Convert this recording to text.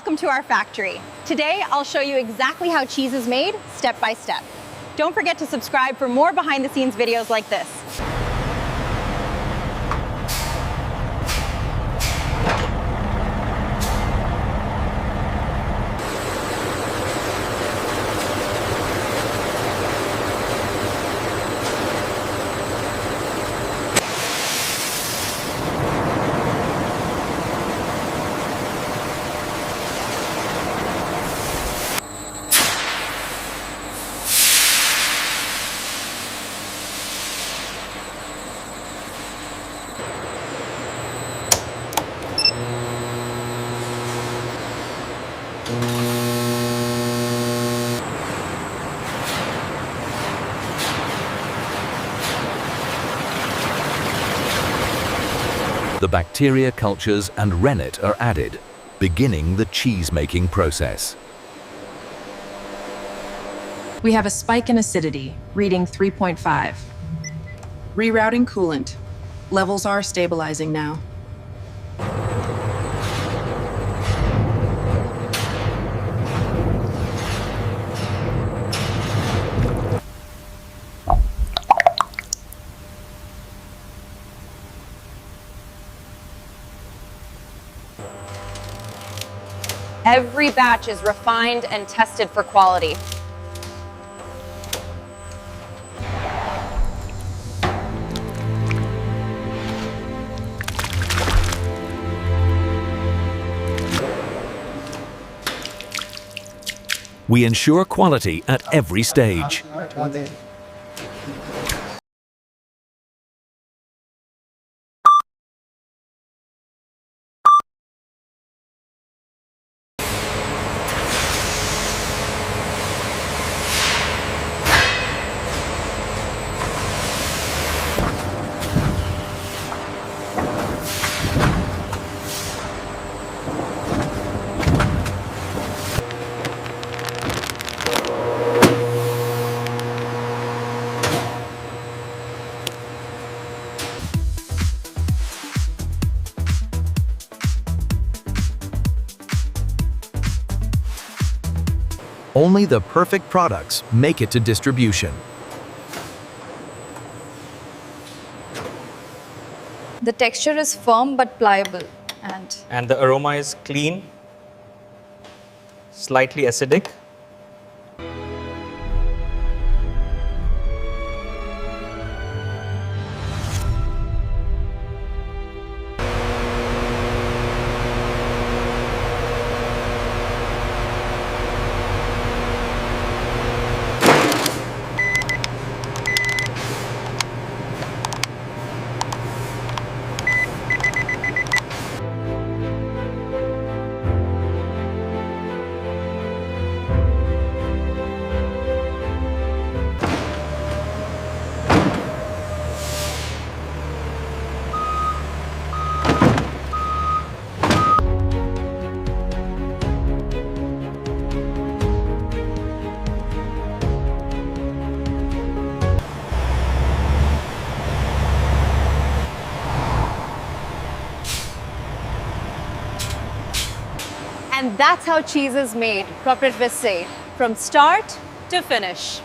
Welcome to our factory. Today, I'll show you exactly how cheese is made, step by step. Don't forget to subscribe for more behind-the-scenes videos like this. The bacteria cultures and rennet are added, beginning the cheese-making process. We have a spike in acidity, reading 3.5. Rerouting coolant. Levels are stabilizing now. Every batch is refined and tested for quality. We ensure quality at every stage. Only the perfect products make it to distribution. The texture is firm but pliable, and the aroma is clean, slightly acidic. And that's how cheese is made, proprietary, from start to finish.